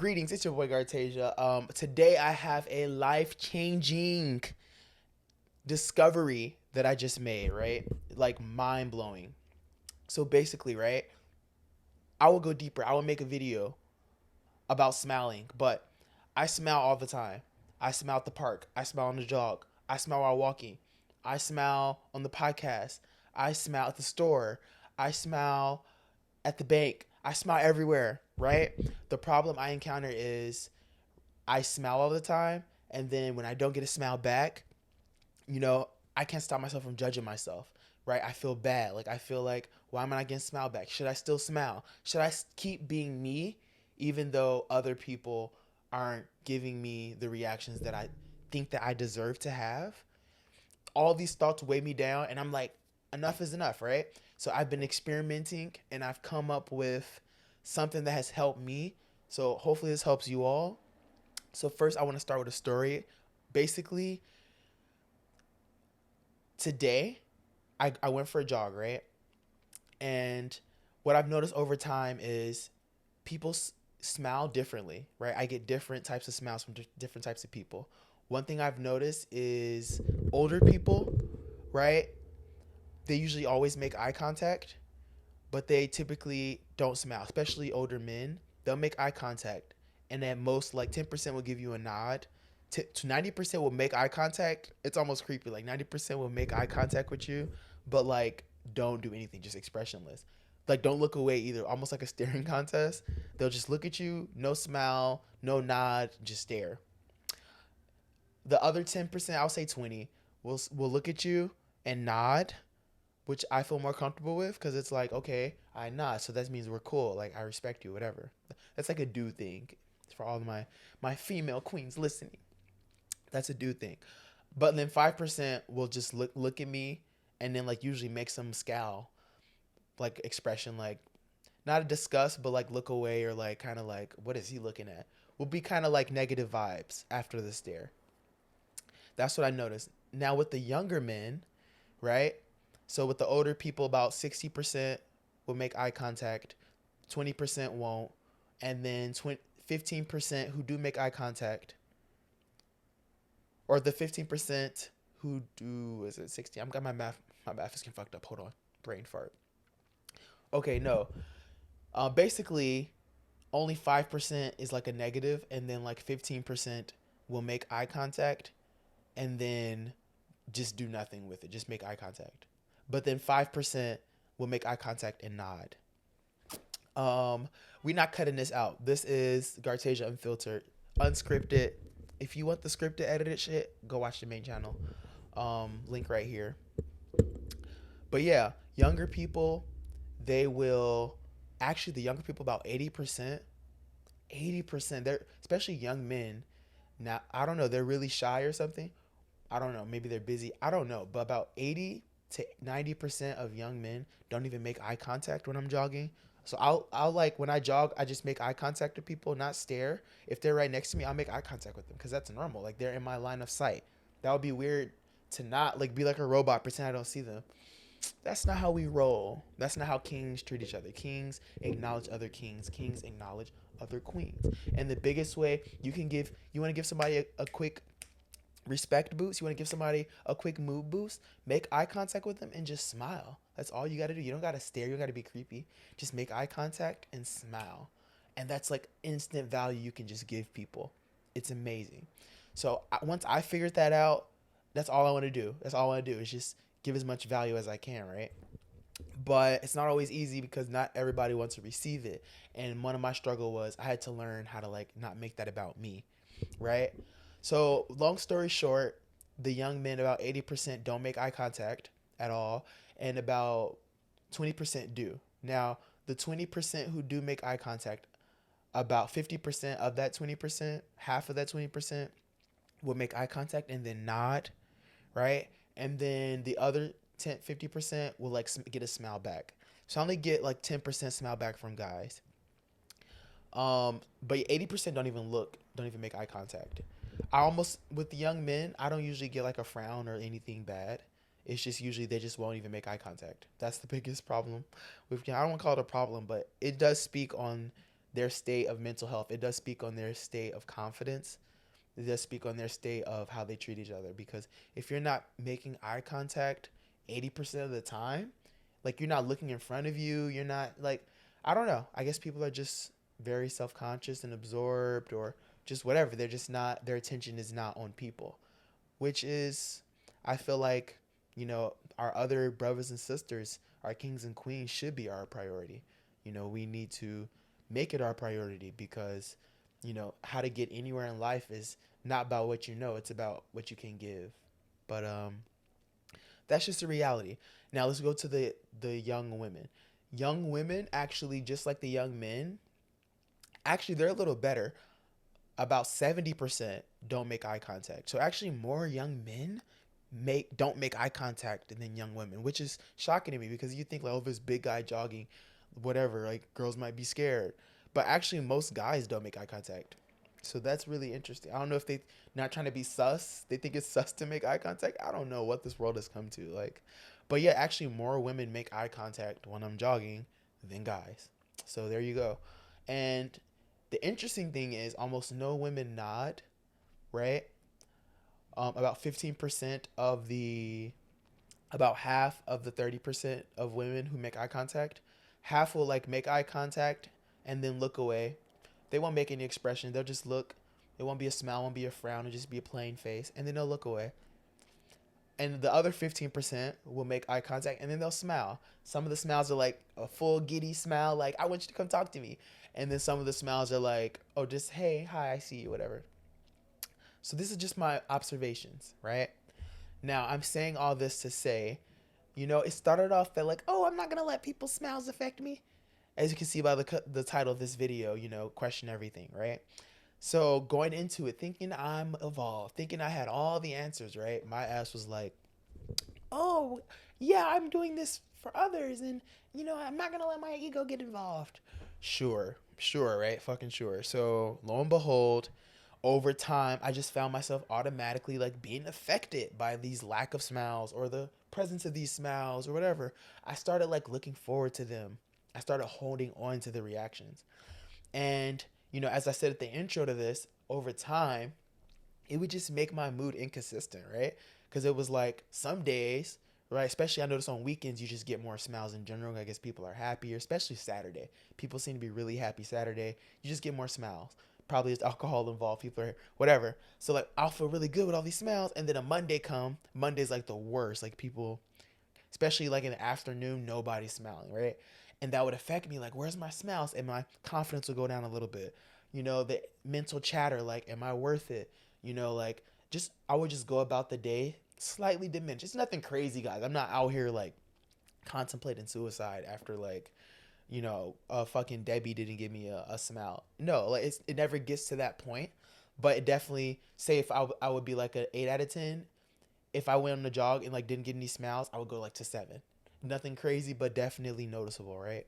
Greetings, it's your boy Gartasia. Today I have a life-changing discovery that I just made, right? Like mind-blowing. So basically, right, I will go deeper. I will make a video about smiling, but I smile all the time. I smile at the park. I smile on the jog. I smile while walking. I smile on the podcast. I smile at the store. I smile at the bank. I smile everywhere, right? The problem I encounter is I smile all the time, and then when I don't get a smile back, you know, I can't stop myself from judging myself, right? I feel bad. Like I feel like, why am I not getting smile back? Should I still smile? Should I keep being me, even though other people aren't giving me the reactions that I think that I deserve to have? All these thoughts weigh me down, and I'm like, enough is enough, right? So I've been experimenting, and I've come up with something that has helped me. So hopefully this helps you all. So first, I want to start with a story. Basically, today I went for a jog, right? And what I've noticed over time is people smile differently, right? I get different types of smiles from different types of people. One thing I've noticed is older people, right? They usually always make eye contact, but they typically don't smile, especially older men. They'll make eye contact, and at most, like 10% will give you a nod. To 90% will make eye contact. It's almost creepy. Like 90% will make eye contact with you, but like don't do anything, just expressionless. Like don't look away either. Almost like a staring contest. They'll just look at you, no smile, no nod, just stare. The other 10%, I'll say 20, will look at you and nod, which I feel more comfortable with because it's like, okay, I nod, so that means we're cool. Like I respect you, whatever. That's like a dude thing. For all of my female queens listening, that's a dude thing. But then 5% will just look at me, and then like usually make some scowl, like expression, like not a disgust, but like look away or like kind of like what is he looking at? Will be kind of like negative vibes after the stare. That's what I noticed. Now with the younger men, right? So with the older people, about 60% will make eye contact, 20% won't, and then 15% who do make eye contact, or the 15% who do, is it 60? I'm got my math is getting fucked up. Hold on, brain fart. Okay, no. Basically, only 5% is like a negative, and then like 15% will make eye contact, and then just do nothing with it. Just make eye contact. But then 5% will make eye contact and nod. We're not cutting this out. This is Gartasia Unfiltered, unscripted. If you want the scripted edited shit, go watch the main channel. Link right here. But yeah, younger people, they will actually the younger people about 80%. 80%. They're especially young men. Now I don't know, they're really shy or something. I don't know. Maybe they're busy. I don't know. But about 80 to 90% of young men don't even make eye contact when I'm jogging. So I'll like when I jog, I just make eye contact with people, not stare. If they're right next to me, I'll make eye contact with them because that's normal. Like they're in my line of sight. That would be weird to not like be like a robot, pretend I don't see them. That's not how we roll. That's not how kings treat each other. Kings acknowledge other kings. Kings acknowledge other queens. And the biggest way you want to give somebody a quick respect boost, you want to give somebody a quick mood boost, make eye contact with them and just smile. That's all you got to do. You don't got to stare, you don't got to be creepy. Just make eye contact and smile. And that's like instant value you can just give people. It's amazing. So once I figured that out, that's all I want to do. That's all I want to do is just give as much value as I can, right? But it's not always easy because not everybody wants to receive it. And one of my struggle was I had to learn how to like not make that about me, right? So, long story short, the young men, about 80% don't make eye contact at all, and about 20% do. Now, the 20% who do make eye contact, about 50% of that 20%, half of that 20%, will make eye contact and then nod, right? And then the other 50% will like get a smile back. So I only get like 10% smile back from guys. But 80% don't even make eye contact. I almost with the young men, I don't usually get like a frown or anything bad. It's just usually they just won't even make eye contact. That's the biggest problem with. I don't want to call it a problem, but it does speak on their state of mental health. It does speak on their state of confidence. It does speak on their state of how they treat each other. Because if you're not making eye contact 80% of the time, like you're not looking in front of you, you're not like, I don't know. I guess people are just very self conscious and absorbed, or just whatever. They're just not, their attention is not on people, which is, I feel like, our other brothers and sisters, our kings and queens should be our priority. We need to make it our priority because, how to get anywhere in life is not about what you know, it's about what you can give. But that's just the reality. Now let's go to the young women. Young women actually, just like the young men, actually they're a little better. About 70% don't make eye contact. So actually more young men don't make eye contact than young women, which is shocking to me because you think like, oh, this big guy jogging, whatever, like girls might be scared. But actually most guys don't make eye contact. So that's really interesting. I don't know if they not trying to be sus. They think it's sus to make eye contact. I don't know what this world has come to. Like, but yeah, actually more women make eye contact when I'm jogging than guys. So there you go. And the interesting thing is almost no women nod, right? About 15% of about half of the 30% of women who make eye contact, half will like make eye contact and then look away. They won't make any expression. They'll just look. It won't be a smile, won't be a frown. It'll just be a plain face, and then they'll look away. And the other 15% will make eye contact, and then they'll smile. Some of the smiles are like a full giddy smile, like I want you to come talk to me. And then some of the smiles are like, oh, just hey, hi, I see you, whatever. So this is just my observations, right? Now I'm saying all this to say, it started off that like, oh, I'm not gonna let people's smiles affect me. As you can see by the title of this video, question everything, right? So going into it, thinking I'm evolved, thinking I had all the answers, right? My ass was like, oh, yeah, I'm doing this for others, and I'm not gonna let my ego get involved. Sure, right? Fucking sure. So lo and behold, over time, I just found myself automatically like being affected by these lack of smiles or the presence of these smiles or whatever. I started like looking forward to them. I started holding on to the reactions. And, as I said at the intro to this, over time, it would just make my mood inconsistent, right? Because it was like some days, right? Especially I notice on weekends, you just get more smiles in general. I guess people are happier, especially Saturday. People seem to be really happy Saturday. You just get more smiles. Probably it's alcohol involved. People are whatever. So like I'll feel really good with all these smiles, and then a Monday come. Monday's like the worst. Like people, especially like in the afternoon, nobody's smiling, right? And that would affect me. Like, where's my smiles? And my confidence will go down a little bit. The mental chatter, like, am I worth it? Like, just, I would just go about the day slightly diminished. It's nothing crazy, guys. I'm not out here, like, contemplating suicide after, like, fucking Debbie didn't give me a smile. No, like, it never gets to that point. But it definitely, say if I would be like an 8 out of 10, if I went on a jog and like didn't get any smiles, I would go like to 7. Nothing crazy, but definitely noticeable, right?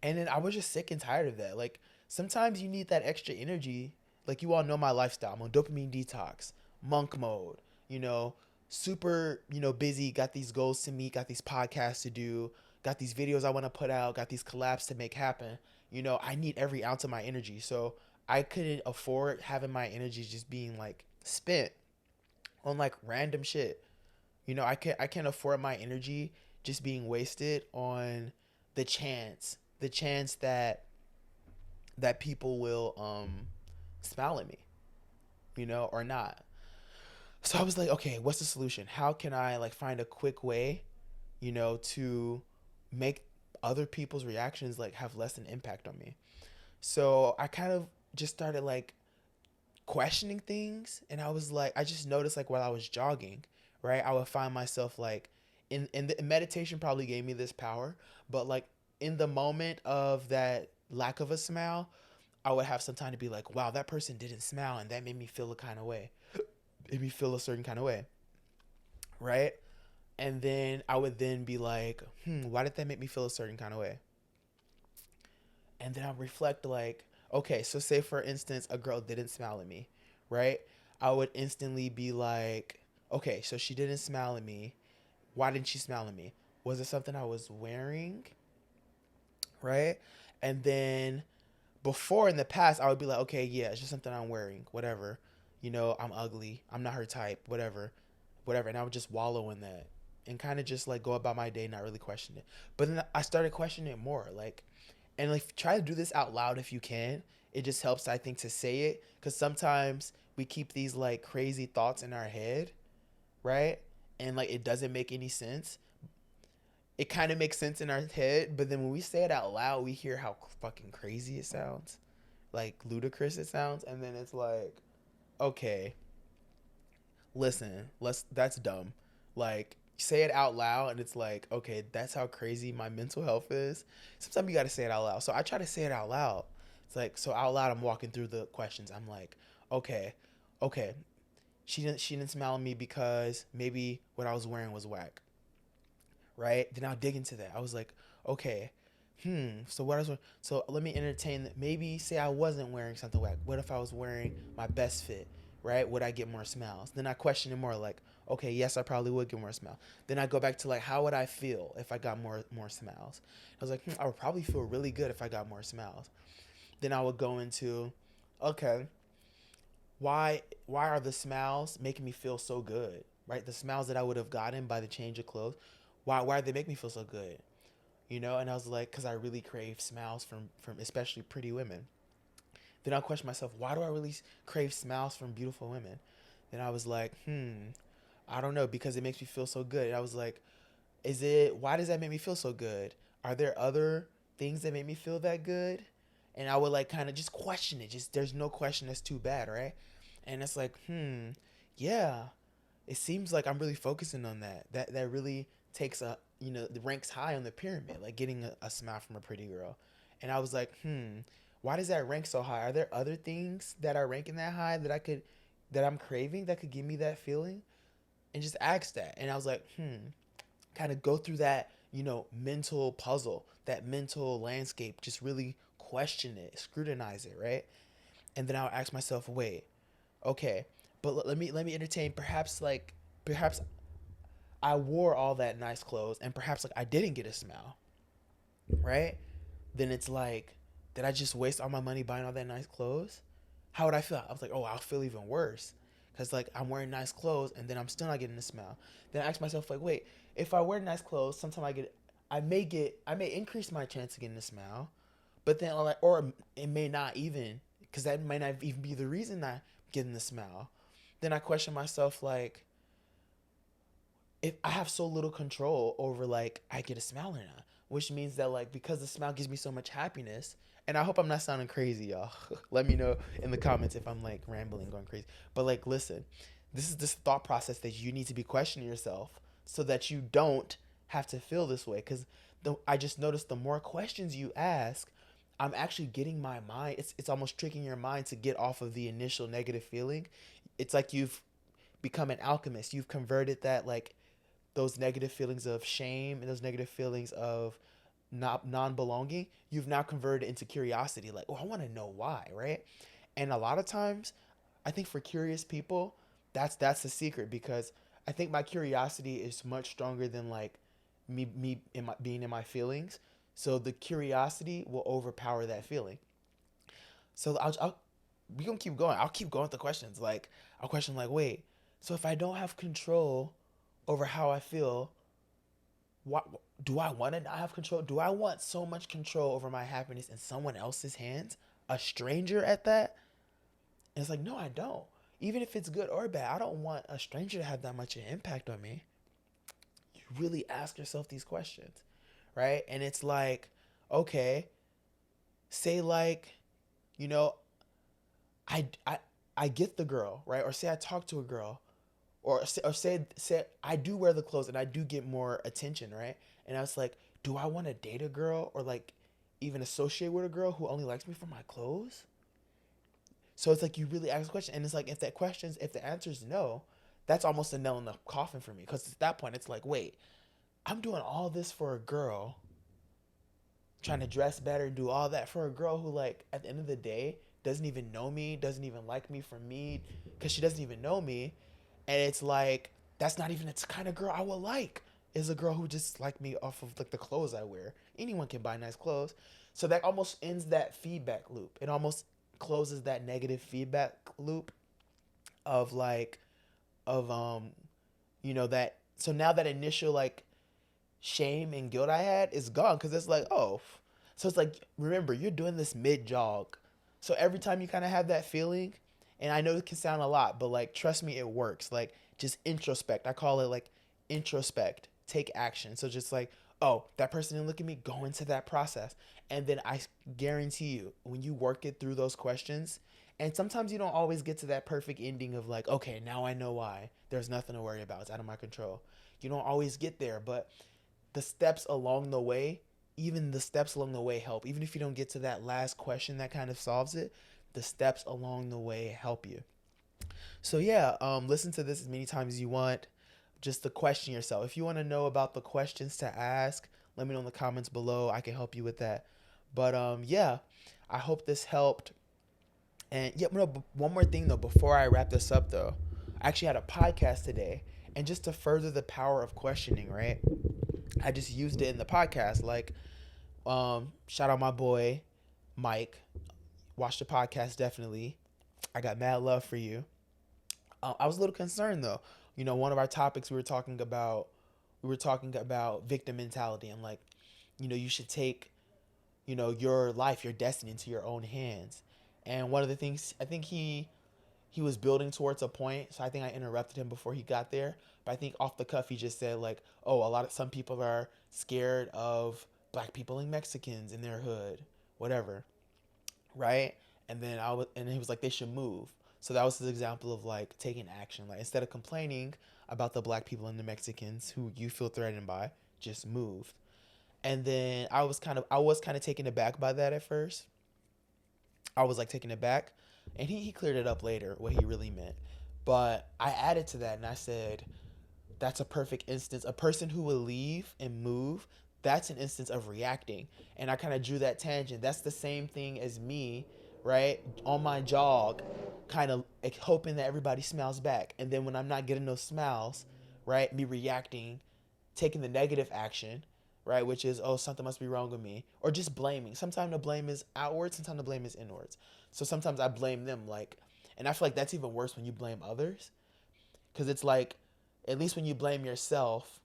And then I was just sick and tired of that. Like sometimes you need that extra energy. Like you all know my lifestyle. I'm on dopamine detox, monk mode, you know, super, busy, got these goals to meet, got these podcasts to do, got these videos I want to put out, got these collabs to make happen. I need every ounce of my energy. So I couldn't afford having my energy just being like spent on like random shit. I can't afford my energy just being wasted on the chance that people will smile at me, or not. So I was like, okay, what's the solution? How can I like find a quick way, to make other people's reactions like have less an impact on me? So I kind of just started like questioning things, and I was like, I just noticed like while I was jogging, right, I would find myself like in the meditation probably gave me this power, but like in the moment of that lack of a smile, I would have some time to be like, wow, that person didn't smile and that made me feel a kind of way. Made me feel a certain kind of way, right? And then I would then be like, why did that make me feel a certain kind of way? And then I reflect like, okay, so say for instance a girl didn't smile at me, right? I would instantly be like, okay, so she didn't smile at me. Why didn't she smile at me? Was it something I was wearing, right? And then Before in the past, I would be like, okay, yeah, it's just something I'm wearing, whatever. You know, I'm ugly. I'm not her type, whatever, whatever. And I would just wallow in that and kind of just like go about my day, not really question it. But then I started questioning it more, like, and like try to do this out loud if you can. It just helps, I think, to say it because sometimes we keep these like crazy thoughts in our head, right? And like it doesn't make any sense. It kind of makes sense in our head, but then when we say it out loud, we hear how fucking crazy it sounds, like ludicrous it sounds, and then it's like, okay, listen, let's that's dumb. Like say it out loud, and it's like, okay, that's how crazy my mental health is. Sometimes you got to say it out loud. So I try to say it out loud. It's like so out loud. I'm walking through the questions. I'm like, okay, okay. She didn't smile at me because maybe what I was wearing was whack, right? Then I'll dig into that. I was like, okay, so what I was so let me entertain that. Maybe say I wasn't wearing something whack. What if I was wearing my best fit, right? Would I get more smiles? Then I question it more like, okay, yes, I probably would get more smiles. Then I go back to like, how would I feel if I got more smiles? I was like, I would probably feel really good if I got more smiles. Then I would go into, okay, why are the smiles making me feel so good? Right? The smiles that I would have gotten by the change of clothes, why did they make me feel so good? You know, and I was like, because I really crave smiles from especially pretty women. Then I question myself, why do I really crave smiles from beautiful women? Then I was like, I don't know, because it makes me feel so good. And I was like, why does that make me feel so good? Are there other things that make me feel that good? And I would like kind of just question it. Just there's no question that's too bad, right? And it's like, yeah, it seems like I'm really focusing on that. That really takes a ranks high on the pyramid, like getting a smile from a pretty girl. And I was like, why does that rank so high? Are there other things that are ranking that high that I'm craving that could give me that feeling? And just ask that. And I was like, kind of go through that, mental puzzle, that mental landscape, just really question it, scrutinize it, right? And then I'll ask myself, wait, okay, but let me entertain. Perhaps I wore all that nice clothes, and perhaps like I didn't get a smile, right? Then it's like, did I just waste all my money buying all that nice clothes? How would I feel? I was like, oh, I'll feel even worse. Because like I'm wearing nice clothes and then I'm still not getting a smile. Then I ask myself like, wait, if I wear nice clothes, sometimes I may increase my chance of getting a smile, but then or it may not even, because that might not even be the reason I'm getting the smile. Then I question myself like, if I have so little control over like I get a smile or not, which means that like because the smile gives me so much happiness, and I hope I'm not sounding crazy, y'all. Let me know in the comments if I'm like rambling, going crazy. But like, listen, this is this thought process that you need to be questioning yourself so that you don't have to feel this way. Because I just noticed the more questions you ask, I'm actually getting my mind. It's almost tricking your mind to get off of the initial negative feeling. It's like you've become an alchemist. You've converted that like those negative feelings of shame and those negative feelings of not non-belonging, you've now converted into curiosity, like, oh, I want to know why, right? And a lot of times I think for curious people, that's the secret, because I think my curiosity is much stronger than like me in my, being in my feelings. So the curiosity will overpower that feeling. So we gonna keep going. I'll keep going with the questions. Like I'll question like, wait, so if I don't have control over how I feel, what do I want to not have control? Do I want so much control over my happiness in someone else's hands, a stranger at that? And it's like, no, I don't. Even if it's good or bad, I don't want a stranger to have that much of an impact on me. You really ask yourself these questions, right? And it's like, okay, say like, you know, I I I get the girl, right? Or say I talk to a girl, or say I do wear the clothes and I do get more attention, right? And I was like, do I want to date a girl or like even associate with a girl who only likes me for my clothes? So it's like you really ask a question, and it's like if the answer is no, that's almost a nail in the coffin for me, because at that point it's like, wait, I'm doing all this for a girl, trying to dress better, do all that for a girl who like at the end of the day doesn't even know me, doesn't even like me for me, because she doesn't even know me. And it's like that's not even the kind of girl I would like, is a girl who just like me off of like the clothes I wear. Anyone can buy nice clothes. So that almost ends that feedback loop. It almost closes that negative feedback loop of like of that. So now that initial like shame and guilt I had is gone, because it's like, oh, so it's like, remember, you're doing this mid jog. So every time you kind of have that feeling, and I know it can sound a lot, but like, trust me, it works. Like, just introspect. I call it like introspect, take action. So just like, oh, that person didn't look at me, go into that process. And then I guarantee you, when you work it through those questions, and sometimes you don't always get to that perfect ending of like, okay, now I know why. There's nothing to worry about. It's out of my control. You don't always get there, but the steps along the way, even the steps along the way help. Even if you don't get to that last question that kind of solves it, the steps along the way help you. So yeah, listen to this as many times as you want. Just to question yourself. If you want to know about the questions to ask, let me know in the comments below. I can help you with that. But yeah, I hope this helped. And yeah, no, one more thing though, before I wrap this up though, I actually had a podcast today, and just to further the power of questioning, right? I just used it in the podcast. Like, shout out my boy, Mike. Watch the podcast definitely. I got mad love for you. I was a little concerned though. One of our topics we were talking about victim mentality, and like, you should take, your life, your destiny into your own hands. And one of the things I think he was building towards a point, so I think I interrupted him before he got there. But I think off the cuff he just said like, "Oh, some people are scared of black people and Mexicans in their hood, whatever." Right? And he was like, "They should move." So that was his example of like taking action. Like, instead of complaining about the black people and the Mexicans who you feel threatened by, just move. And then I was kind of taken aback by that at first. I was like taken aback, and he cleared it up later what he really meant. But I added to that and I said, that's a perfect instance. A person who will leave and move, that's an instance of reacting. And I kind of drew that tangent. That's the same thing as me, right? On my jog, kind of hoping that everybody smiles back. And then when I'm not getting those smiles, right? Me reacting, taking the negative action, right? Which is, oh, something must be wrong with me. Or just blaming. Sometimes the blame is outwards, sometimes the blame is inwards. So sometimes I blame them, like, and I feel like that's even worse when you blame others. Because it's like, at least when you blame yourself,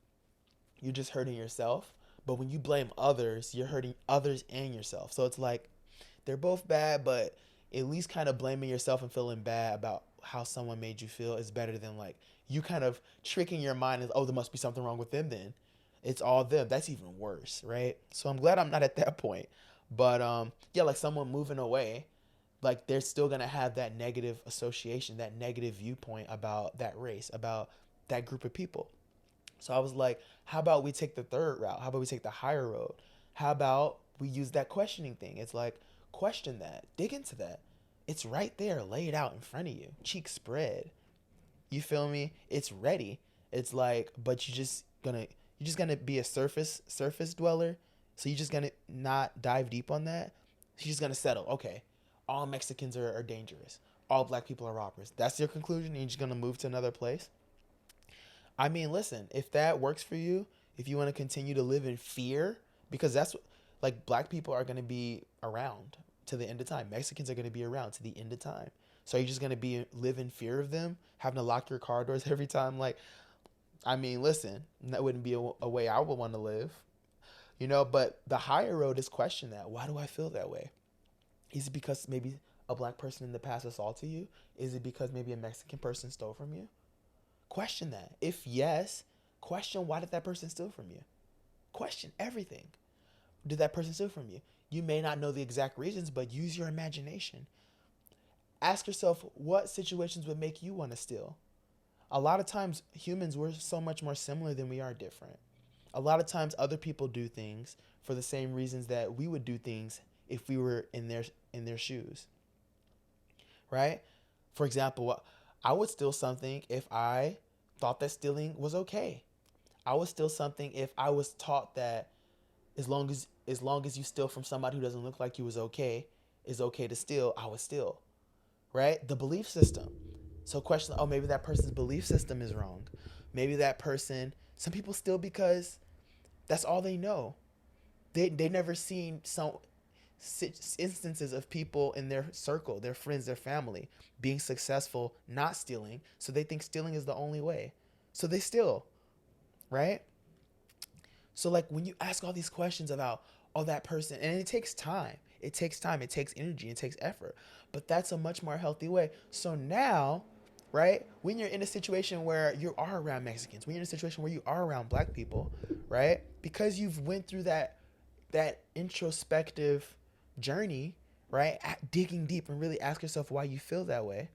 you're just hurting yourself. But when you blame others, you're hurting others and yourself. So it's like they're both bad, but at least kind of blaming yourself and feeling bad about how someone made you feel is better than like you kind of tricking your mind as, oh, there must be something wrong with them then. It's all them. That's even worse, right? So I'm glad I'm not at that point. But yeah, like someone moving away, like they're still gonna have that negative association, that negative viewpoint about that race, about that group of people. So I was like, how about we take the third route? How about we take the higher road? How about we use that questioning thing? It's like, question that, dig into that. It's right there, laid out in front of you, cheek spread. You feel me? It's ready. It's like, but you're just gonna be a surface dweller. So you're just gonna not dive deep on that. You're just gonna settle. Okay, all Mexicans are dangerous. All black people are robbers. That's your conclusion. And you're just gonna move to another place. I mean, listen, if that works for you, if you want to continue to live in fear, because that's like black people are going to be around to the end of time. Mexicans are going to be around to the end of time. So you're just going to be live in fear of them, having to lock your car doors every time. Like, I mean, listen, that wouldn't be a way I would want to live, but the higher road is question that. Why do I feel that way? Is it because maybe a black person in the past assaulted you? Is it because maybe a Mexican person stole from you? Question that. If yes, question why did that person steal from you? Question everything. Did that person steal from you? You may not know the exact reasons, but use your imagination. Ask yourself what situations would make you want to steal. A lot of times, humans, we're so much more similar than we are different. A lot of times, other people do things for the same reasons that we would do things if we were in their shoes, right? For example, I would steal something if I thought that stealing was okay. I would steal something if I was taught that as long as you steal from somebody who doesn't look like you is okay to steal, I would steal. Right? The belief system. So question, oh, maybe that person's belief system is wrong. Maybe that person, some people steal because that's all they know. They never seen some. instances of people in their circle, their friends, their family, being successful, not stealing. So they think stealing is the only way. So they steal, right? So like when you ask all these questions about that person, and it takes time. It takes time, it takes energy, it takes effort. But that's a much more healthy way. So now, right, when you're in a situation where you are around Mexicans, when you're in a situation where you are around black people, right? Because you've went through that introspective journey, right? Digging deep and really ask yourself why you feel that way,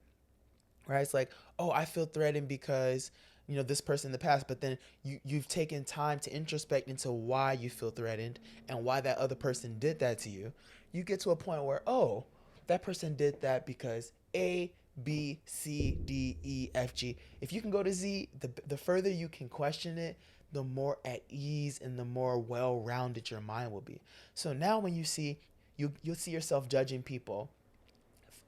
right? It's like, oh, I feel threatened because this person in the past, but then you've taken time to introspect into why you feel threatened and why that other person did that to you. You get to a point where, oh, that person did that because A, B, C, D, E, F, G. If you can go to Z, the further you can question it, the more at ease and the more well-rounded your mind will be. So now when you'll see yourself judging people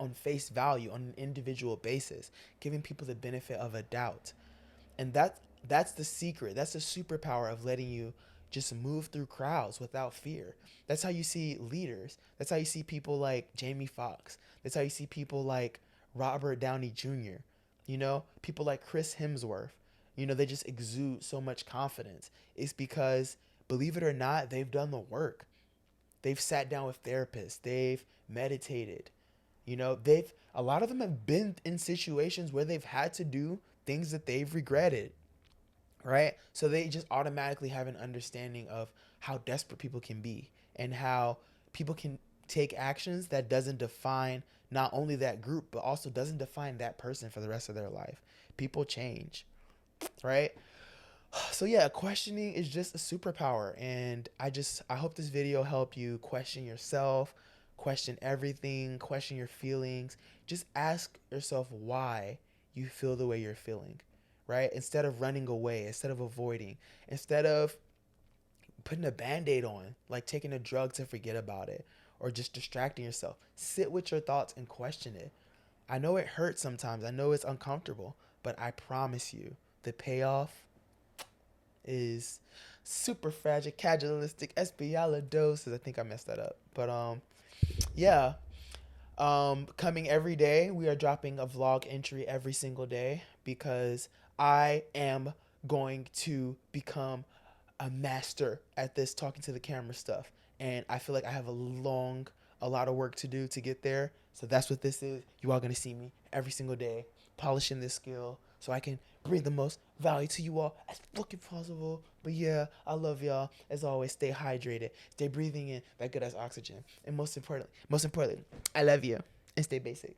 on face value on an individual basis, giving people the benefit of a doubt. And that's the secret. That's the superpower of letting you just move through crowds without fear. That's how you see leaders. That's how you see people like Jamie Foxx. That's how you see people like Robert Downey Jr. People like Chris Hemsworth. They just exude so much confidence. It's because, believe it or not, they've done the work. They've sat down with therapists. They've meditated. They've a lot of them have been in situations where they've had to do things that they've regretted, right? So they just automatically have an understanding of how desperate people can be and how people can take actions that doesn't define not only that group but also doesn't define that person for the rest of their life. People change, right? So yeah, questioning is just a superpower, and I hope this video helped you question yourself, question everything, question your feelings. Just ask yourself why you feel the way you're feeling, right? Instead of running away, instead of avoiding, instead of putting a band-aid on, like taking a drug to forget about it or just distracting yourself. Sit with your thoughts and question it. I know it hurts sometimes. I know it's uncomfortable, but I promise you the payoff is super fragilistic espialidosis. I think I messed that up. But yeah. Coming every day, we are dropping a vlog entry every single day because I am going to become a master at this talking to the camera stuff. And I feel like I have a lot of work to do to get there. So that's what this is. You are going to see me every single day polishing this skill so I can bring the most value to you all as fucking possible. But yeah, I love y'all. As always, stay hydrated. Stay breathing in that good ass oxygen. And most importantly, I love you. And stay basic.